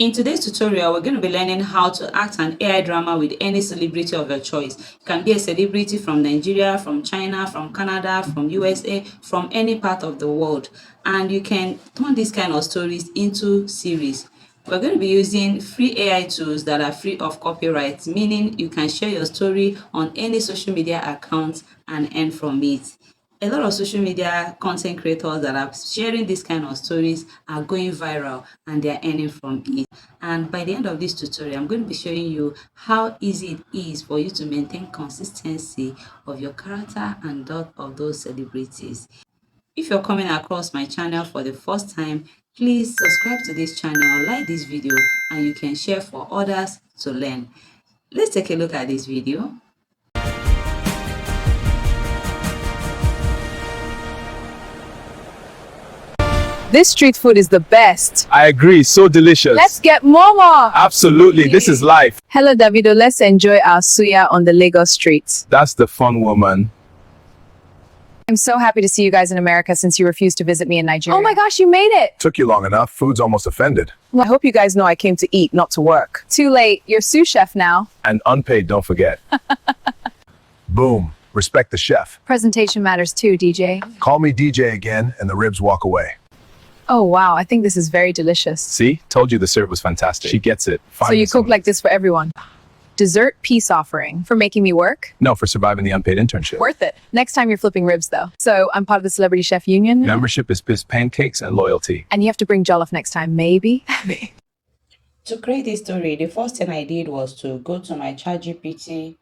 In today's tutorial, we're going to be learning how to act an AI drama with any celebrity of your choice. It can be a celebrity from Nigeria, from China, from Canada, from USA, from any part of the world. And you can turn these kind of stories into series. We're going to be using free AI tools that are free of copyright, meaning you can share your story on any social media account and earn from it. A lot of social media content creators that are sharing this kind of stories are going viral and they're earning from it. And by the end of this tutorial, I'm going to be showing you how easy it is for you to maintain consistency of your character and that of those celebrities. If you're coming across my channel for the first time, please subscribe to this channel, like this video, and you can share for others to learn. Let's take a look at this video. This street food is the best. I agree, so delicious. Let's get Momo. Absolutely, this is life. Hello, Davido. Let's enjoy our suya on the Lagos streets. That's the fun woman. I'm so happy to see you guys in America since you refused to visit me in Nigeria. Oh my gosh, you made it. Took you long enough. Food's almost offended. Well, I hope you guys know I came to eat, not to work. Too late. You're sous chef now. And unpaid, don't forget. Boom. Respect the chef. Presentation matters too, DJ. Call me DJ again, and the ribs walk away. Oh wow, I think this is very delicious. See? Told you the syrup was fantastic. She gets it. So you cook like this for everyone. Dessert peace offering for making me work. No, for surviving the unpaid internship. Worth it. Next time you're flipping ribs though. So I'm part of the Celebrity Chef Union. Membership is biz pancakes and loyalty. And you have to bring jollof next time, maybe? To create this story, the first thing I did was to go to my ChatGPT.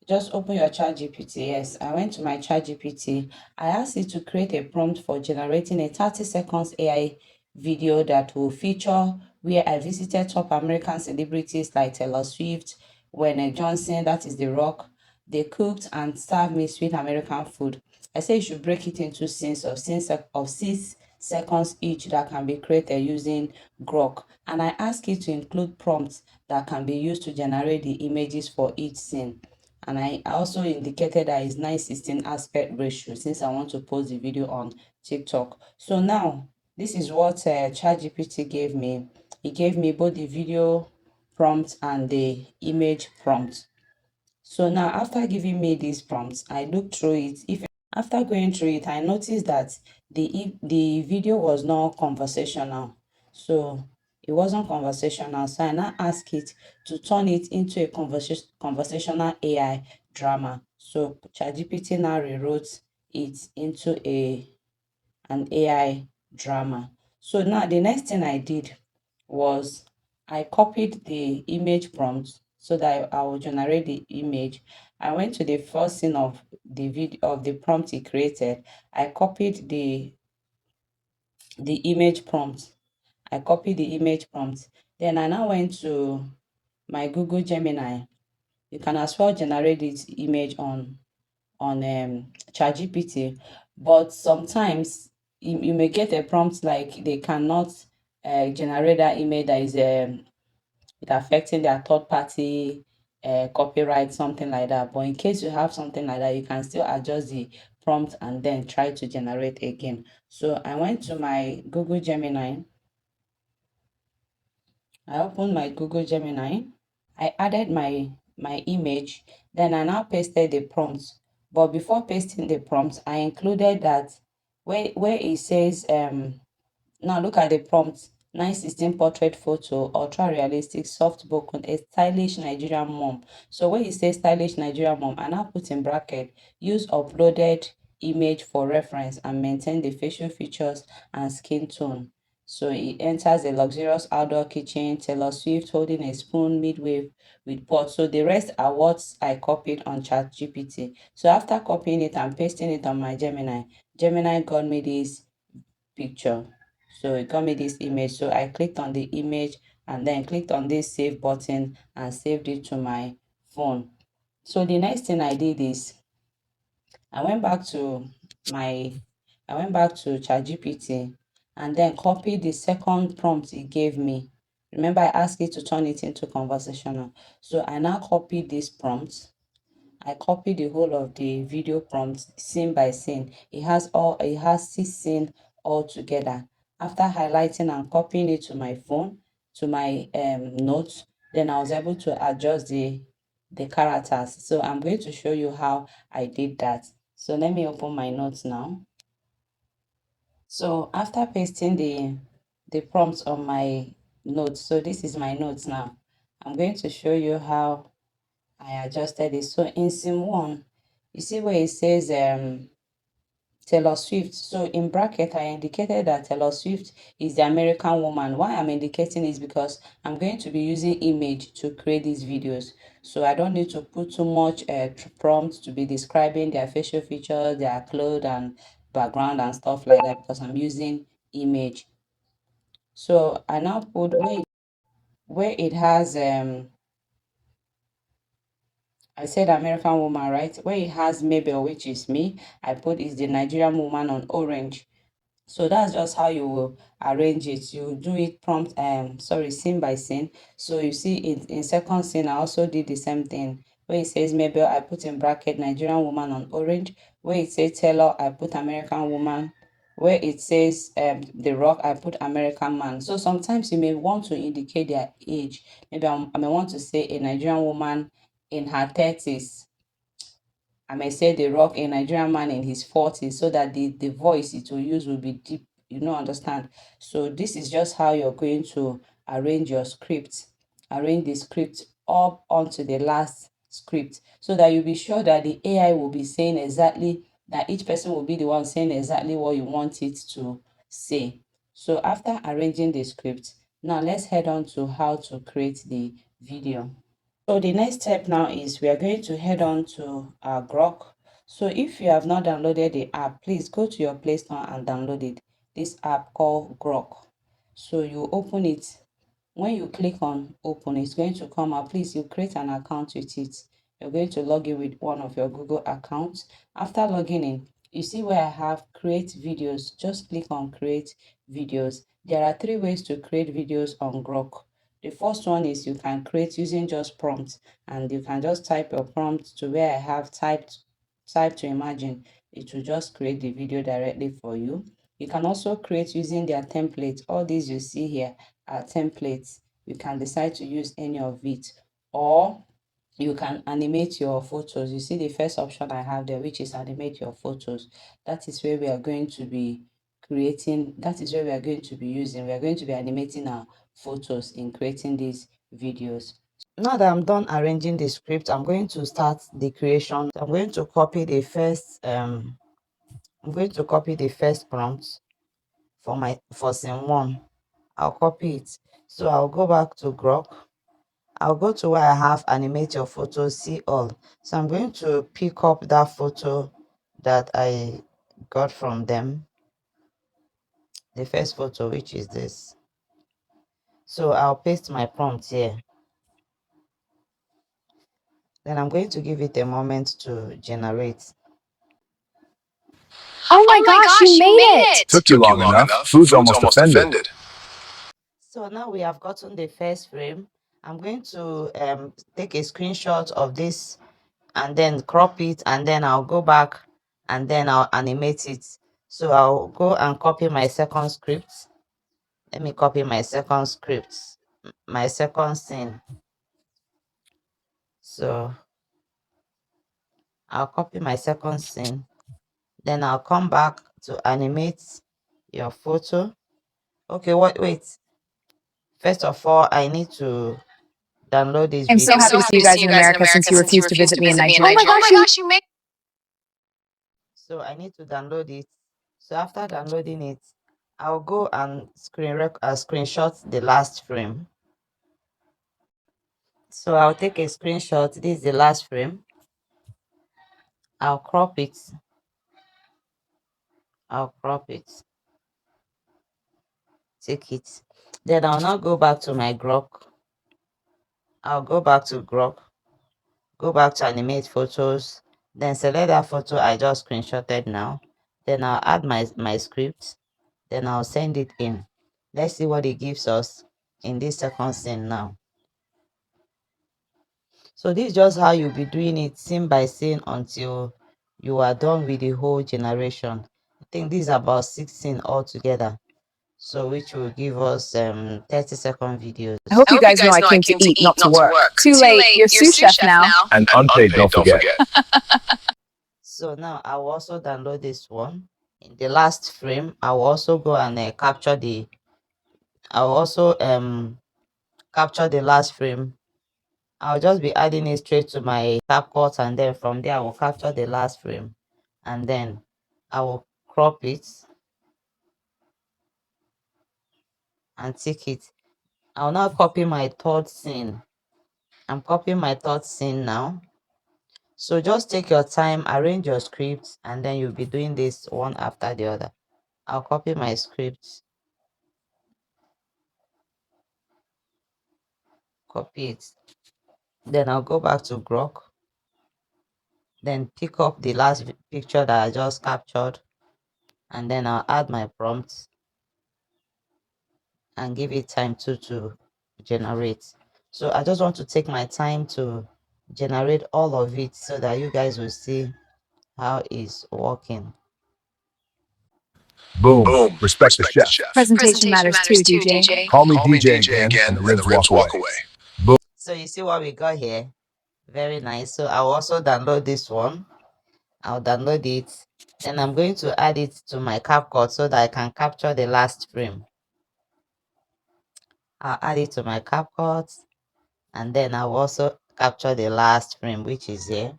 Just open your ChatGPT. Yes, I went to my ChatGPT. I asked it to create a prompt for generating a 30 seconds AI video that will feature where I visited top American celebrities like Taylor Swift, Wayne Johnson, that is The Rock. They cooked and served me sweet American food. I say you should break it into scenes of 6 seconds each that can be created using Grok. And I ask it to include prompts that can be used to generate the images for each scene. And I also indicated that it's 9:16 aspect ratio since I want to post the video on TikTok. So now this is what ChatGPT gave me. It gave me both the video prompt and the image prompt. So now after giving me these prompts, I looked through it. After going through it, I noticed that the video was not conversational. So it wasn't conversational. So I now asked it to turn it into a conversational AI drama. So ChatGPT now rewrote it into an AI drama. So now the next thing I did was I copied the image prompt so that I will generate the image. I went to the first scene of the video of the prompt it created. I copied the image prompt. I copied the image prompt. Then I now went to my Google Gemini. You can as well generate this image on ChatGPT, but sometimes you may get a prompt like they cannot generate that image that is it affecting their third party copyright, something like that. But in case you have something like that, you can still adjust the prompt and then try to generate again. So I went to my Google Gemini. I opened my Google Gemini. I added my image, then I now pasted the prompt. But before pasting the prompt, I included that where it says now look at the prompt. 9:16 portrait photo, ultra realistic, soft spoken, a stylish Nigerian mom. So when you say stylish Nigerian mom, I now put in bracket, use uploaded image for reference and maintain the facial features and skin tone. So it enters a luxurious outdoor kitchen, Taylor Swift holding a spoon midway with pot. So the rest are what I copied on ChatGPT. So after copying it and pasting it on my Gemini, Gemini got me this picture. So it got me this image. So I clicked on the image and then clicked on this save button and saved it to my phone. So the next thing I did is I went back to ChatGPT and then copied the second prompt it gave me. Remember, I asked it to turn it into conversational. So I now copied this prompt. I copied the whole of the video prompt scene by scene. It has 6 scenes all together. After highlighting and copying it to my phone, to my notes, then I was able to adjust the characters. So I'm going to show you how I did that. So let me open my notes now. So after pasting the prompts on my notes, so this is my notes now. I'm going to show you how I adjusted it. So in scene 1, you see where it says Taylor Swift. So in bracket, I indicated that Taylor Swift is the American woman. Why I'm indicating is because I'm going to be using image to create these videos. So I don't need to put too much prompt to be describing their facial features, their clothes and background and stuff like that, because I'm using image. So I now put where it has I said American woman, right? Where it has Mabel, which is me, I put is the Nigerian woman on orange. So that's just how you will arrange it. You do it prompt sorry, scene by scene. So you see it in second scene, I also did the same thing. Where it says Mabel, I put in bracket Nigerian woman on orange. Where it says Taylor, I put American woman. Where it says the rock, I put American man. So sometimes you may want to indicate their age. Maybe I may want to say a Nigerian woman in her 30s. I may say the rock, a Nigerian man in his 40s, so that the voice it will use will be deep, understand. So this is just how you're going to arrange your script, arrange the script up onto the last script, so that you'll be sure that the AI will be saying exactly, that each person will be the one saying exactly what you want it to say. So after arranging the script, now let's head on to how to create the video. So the next step now is we are going to head on to our Grok. So if you have not downloaded the app, please go to your Play Store and download it. This app called Grok. So you open it. When you click on open, it's going to come up. Please, you create an account with it. You're going to log in with one of your Google accounts. After logging in, you see where I have create videos. Just click on create videos. There are 3 ways to create videos on Grok. The first one is you can create using just prompts, and you can just type your prompt to where I have type to imagine. It will just create the video directly for you. You can also create using their templates. All these you see here are templates. You can decide to use any of it, or you can animate your photos. You see the first option I have there, which is animate your photos. That is where we are going to be creating, that is where we are going to be using, we are going to be animating our photos in creating these videos. Now that I'm done arranging the script, I'm going to start the creation. I'm going to copy the first prompt for scene 1. I'll copy it. So I'll go back to Grok. I'll go to where I have animate your photo, see all. So I'm going to pick up that photo that I got from them, the first photo, which is this. So I'll paste my prompt here. Then I'm going to give it a moment to generate. Oh my gosh, you made it! Took you long enough. Food's almost offended. So now we have gotten the first frame. I'm going to take a screenshot of this and then crop it, and then I'll go back and then I'll animate it. So I'll go and copy my second script. Let me copy my second script, my second scene. So I'll copy my second scene. Then I'll come back to animate your photo. Okay, wait. First of all, I need to download this I'm so video. happy to see you guys in America since you refused to visit me in Nigeria. Oh my gosh, you made So I need to download it. So after downloading it, I'll go and screenshot the last frame. So I'll take a screenshot. This is the last frame. I'll crop it. Take it. Then I'll now go back to my Grok. I'll go back to Grok. Go back to animate photos. Then select that photo I just screenshotted now. Then I'll add my script. Then I'll send it in. Let's see what it gives us in this second scene now. So this is just how you'll be doing it scene by scene until you are done with the whole generation. I think this is about 16 altogether. So which will give us 30-second videos. I hope you guys know I came to eat, not to work. Too late. You're sous chef now. And unpaid, don't forget. So now I will also download this one. In the last frame, I will also go and capture the. I will also capture the last frame. I'll just be adding it straight to my CapCut, and then from there I will capture the last frame, and then I will crop it and tick it. I'll now copy my third scene. I'm copying my third scene now. So just take your time, arrange your script, and then you'll be doing this one after the other. I'll copy my script, copy it. Then I'll go back to Grok, then pick up the last picture that I just captured, and then I'll add my prompt and give it time to generate. So I just want to take my time to generate all of it so that you guys will see how it's working. Boom. Respect the chef. Presentation matters too, DJ. Call me DJ again, and the ribs walk away. So you see what we got here? Very nice. So I'll also download this one. I'll download it. Then I'm going to add it to my CapCut so that I can capture the last frame. I'll add it to my CapCut, and then I'll also capture the last frame, which is here.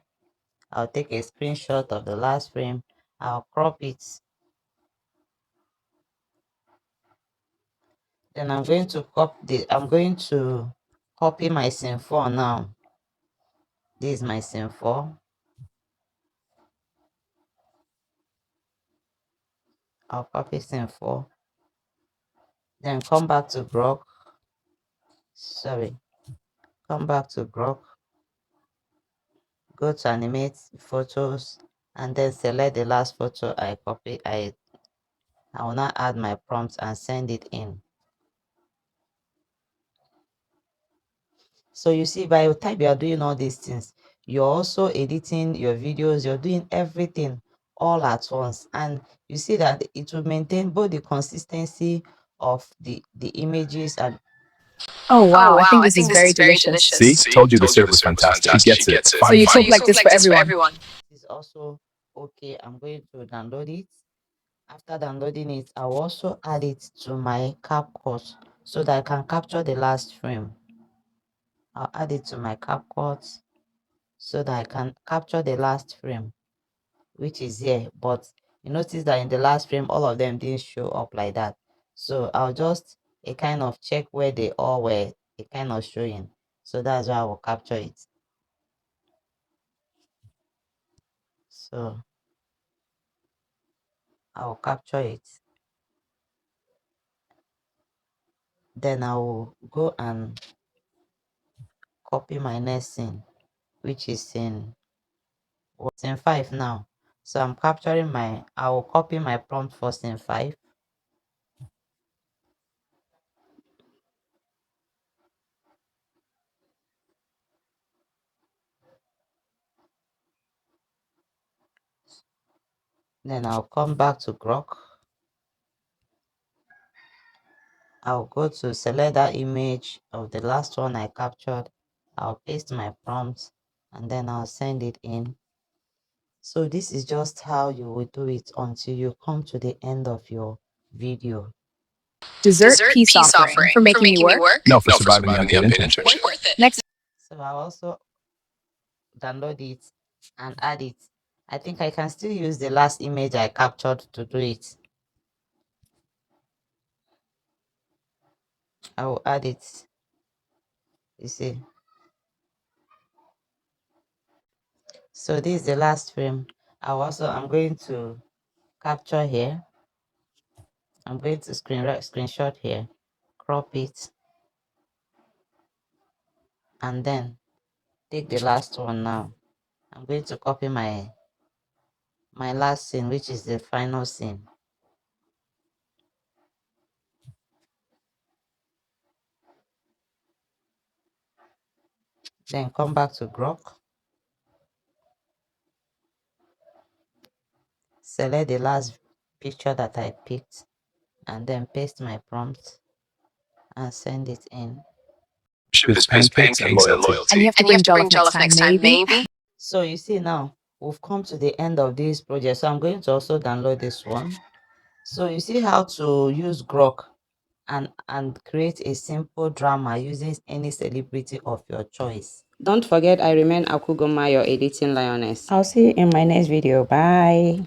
I'll take a screenshot of the last frame. I'll crop it. Then I'm going to copy my scene 4 now. This is my scene 4. I'll copy scene 4. Then come back to Grok. Come back to Grok. Go to animate photos, and then select the last photo I copy. I will now add my prompt and send it in. So you see, by the time you are doing all these things, you're also editing your videos, you're doing everything all at once, and you see that it will maintain both the consistency of the images and Oh wow, I think this is very delicious. See? Told you the syrup was fantastic. She gets it. So you cook like this for everyone. is also okay. I'm going to download it. After downloading it, I'll also add it to my CapCut so that I can capture the last frame. I'll add it to my CapCut so that I can capture the last frame, which is here. But you notice that in the last frame, all of them didn't show up like that. So I'll just a kind of check where they all were a kind of showing. So that's why I will capture it. So I'll capture it. Then I will go and copy my next scene, which is scene 5 now. So I'm capturing I will copy my prompt for scene 5. Then I'll come back to Grok. I'll go to select that image of the last one I captured. I'll paste my prompt, and then I'll send it in. So this is just how you will do it until you come to the end of your video. Dessert peace offering for making me work. No, for surviving the unpaid internship. Next. So I'll also download it and add it. I think I can still use the last image I captured to do it. I will add it. You see. So this is the last frame. I'm going to capture here. I'm going to screenshot here, crop it, and then take the last one now. I'm going to copy my last scene, which is the final scene. Then come back to Grok. Select the last picture that I picked and then paste my prompt and send it in. With pancakes and loyalty. And you have to bring jollof next time, maybe? So you see now, we've come to the end of this project. So I'm going to also download this one. So you see how to use Grok and create a simple drama using any celebrity of your choice. Don't forget, I remain Akugoma, your editing lioness. I'll see you in my next video. Bye.